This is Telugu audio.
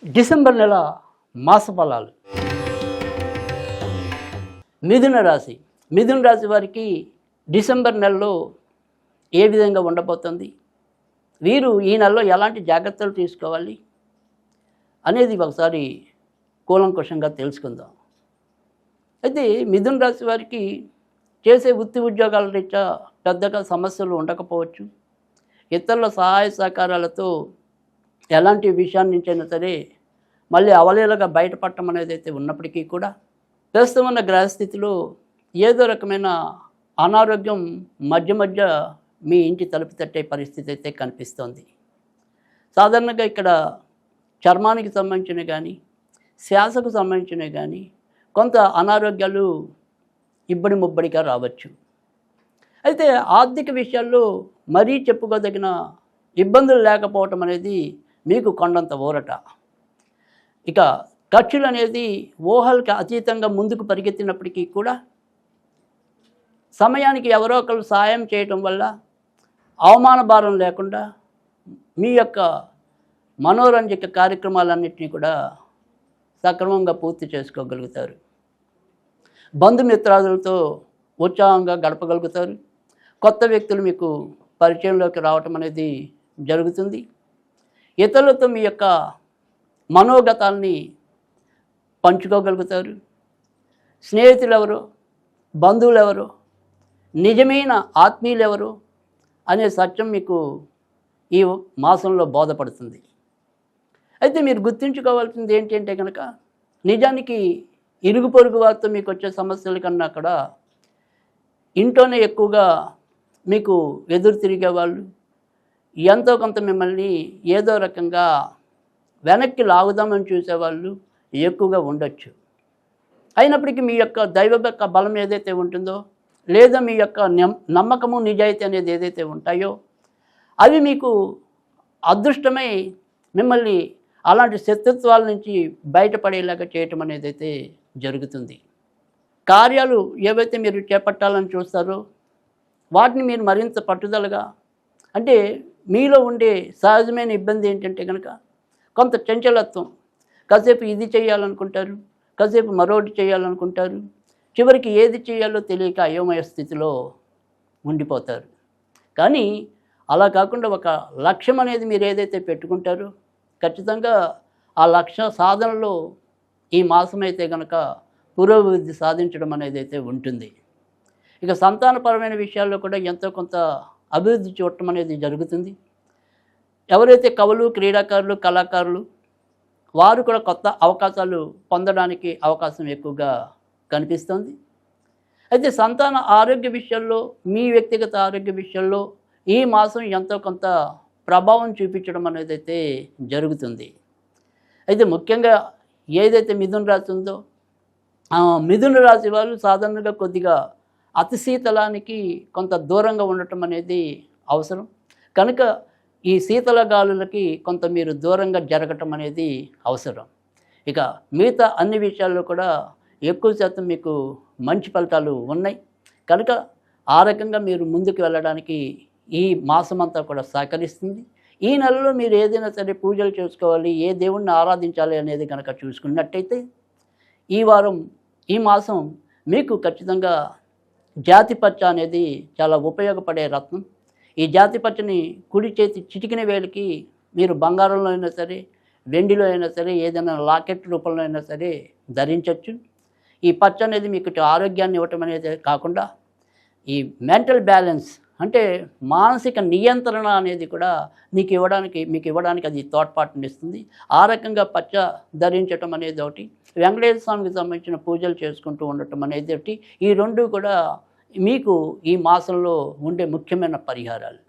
డిసెంబర్ నెల మాస ఫలాలు. మిథున రాశి. మిథున రాశి వారికి డిసెంబర్ నెలలో ఏ విధంగా ఉండబోతుంది, వీరు ఈ నెలలో ఎలాంటి జాగ్రత్తలు తీసుకోవాలి అనేది ఒకసారి కూలంకుషంగా తెలుసుకుందాం. అయితే మిథున రాశి వారికి చేసే వృత్తి ఉద్యోగాల రీత్యా పెద్దగా సమస్యలు ఉండకపోవచ్చు. ఇతరుల సహాయ సహకారాలతో ఎలాంటి విషయాన్ని నుంచైనా సరే మళ్ళీ అవలీలగా బయటపడటం అనేది అయితే ఉన్నప్పటికీ కూడా ప్రస్తుతం ఉన్న గ్రహస్థితిలో ఏదో రకమైన అనారోగ్యం మధ్య మధ్య మీ ఇంటి తలుపు తట్టే పరిస్థితి అయితే కనిపిస్తోంది. సాధారణంగా ఇక్కడ చర్మానికి సంబంధించినవి కానీ శ్వాసకు సంబంధించినవి కానీ కొంత అనారోగ్యాలు ఇబ్బడి ముబ్బడిగా రావచ్చు. అయితే ఆర్థిక విషయాల్లో మరీ చెప్పుకోదగిన ఇబ్బందులు లేకపోవటం అనేది మీకు కొండంత ఊరట. ఇక ఖర్చులు అనేది ఊహలకు అతీతంగా ముందుకు పరిగెత్తినప్పటికీ కూడా సమయానికి ఎవరో ఒకరు సాయం చేయటం వల్ల అవమాన భారం లేకుండా మీ యొక్క మనోరంజక కార్యక్రమాలన్నింటినీ కూడా సక్రమంగా పూర్తి చేసుకోగలుగుతారు. బంధుమిత్రాదులతో ఉత్సాహంగా గడపగలుగుతారు. కొత్త వ్యక్తులు మీకు పరిచయంలోకి రావటం అనేది జరుగుతుంది. ఇతరులతో మీ యొక్క మనోగతాల్ని పంచుకోగలుగుతారు. స్నేహితులు ఎవరు, బంధువులు ఎవరు, నిజమైన ఆత్మీయులు ఎవరు అనే సత్యం మీకు ఈ మాసంలో బోధపడుతుంది. అయితే మీరు గుర్తుంచుకోవాల్సింది ఏంటంటే కనుక నిజానికి ఇరుగు పొరుగు వారితో మీకు వచ్చే సమస్యల కన్నా కూడా ఇంట్లోనే ఎక్కువగా మీకు ఎదురు తిరిగే వాళ్ళు, ఎంతో కొంత మిమ్మల్ని ఏదో రకంగా వెనక్కి లాగుదామని చూసేవాళ్ళు ఎక్కువగా ఉండొచ్చు. అయినప్పటికీ మీ యొక్క దైవభక్త బలం ఏదైతే ఉంటుందో లేదా మీ యొక్క నమ్మకము నిజాయితీ అనేది ఏదైతే ఉంటాయో అవి మీకు అదృష్టమై మిమ్మల్ని అలాంటి శత్రుత్వాల నుంచి బయటపడేలాగా చేయటం అనేది అయితే జరుగుతుంది. కార్యాలు ఏవైతే మీరు చేపట్టాలని చూస్తారో వాటిని మీరు మరింత పట్టుదలగా, అంటే మీలో ఉండే సహజమైన ఇబ్బంది ఏంటంటే కనుక కొంత చంచలత్వం. కాసేపు ఇది చేయాలనుకుంటారు, కాసేపు మరొకటి చేయాలనుకుంటారు, చివరికి ఏది చేయాలో తెలియక అయోమయ స్థితిలో ఉండిపోతారు. కానీ అలా కాకుండా ఒక లక్ష్యం అనేది మీరు ఏదైతే పెట్టుకుంటారో ఖచ్చితంగా ఆ లక్ష్య సాధనలో ఈ మాసం అయితే కనుక పురోభివృద్ధి సాధించడం అనేది అయితే ఉంటుంది. ఇక సంతానపరమైన విషయాల్లో కూడా ఎంతో కొంత అభివృద్ధి చూడటం అనేది జరుగుతుంది. ఎవరైతే కవులు, క్రీడాకారులు, కళాకారులు వారు కూడా కొత్త అవకాశాలు పొందడానికి అవకాశం ఎక్కువగా కనిపిస్తుంది. అయితే సంతాన ఆరోగ్య విషయంలో, మీ వ్యక్తిగత ఆరోగ్య విషయంలో ఈ మాసం ఎంతో కొంత ప్రభావం చూపించడం అనేది అయితే జరుగుతుంది. అయితే ముఖ్యంగా ఏదైతే మిథున రాశి ఉందో మిథున రాశి వాళ్ళు సాధారణంగా కొద్దిగా అతి శీతలానికి కొంత దూరంగా ఉండటం అనేది అవసరం. కనుక ఈ శీతల గాలులకి కొంత మీరు దూరంగా జరగటం అనేది అవసరం. ఇక మిగతా అన్ని విషయాల్లో కూడా ఎక్కువ శాతం మీకు మంచి ఫలితాలు ఉన్నాయి. కనుక ఆ రకంగా మీరు ముందుకు వెళ్ళడానికి ఈ మాసం అంతా కూడా సహకరిస్తుంది. ఈ నెలలో మీరు ఏదైనా సరే పూజలు చేసుకోవాలి, ఏ దేవుణ్ణి ఆరాధించాలి అనేది కనుక చూసుకున్నట్టయితే ఈ వారం, ఈ మాసం మీకు ఖచ్చితంగా జాతిపచ్చ అనేది చాలా ఉపయోగపడే రత్నం. ఈ జాతిపచ్చని కుడి చేతి చిటికిన వేలికి మీరు బంగారంలో అయినా సరే, వెండిలో అయినా సరే, ఏదైనా లాకెట్ రూపంలో అయినా సరే ధరించవచ్చు. ఈ పచ్చ అనేది మీకు ఆరోగ్యాన్ని ఇవ్వటం అనేది కాకుండా ఈ మెంటల్ బ్యాలెన్స్, అంటే మానసిక నియంత్రణ అనేది కూడా మీకు ఇవ్వడానికి అది తోడ్పాటునిస్తుంది. ఆ రకంగా పచ్చ ధరించటం అనేది ఒకటి, వెంకటేశ్వర స్వామికి సంబంధించిన పూజలు చేసుకుంటూ ఉండటం అనేది ఒకటి. ఈ రెండు కూడా మీకు ఈ మాసంలో ఉండే ముఖ్యమైన పరిహారాలు.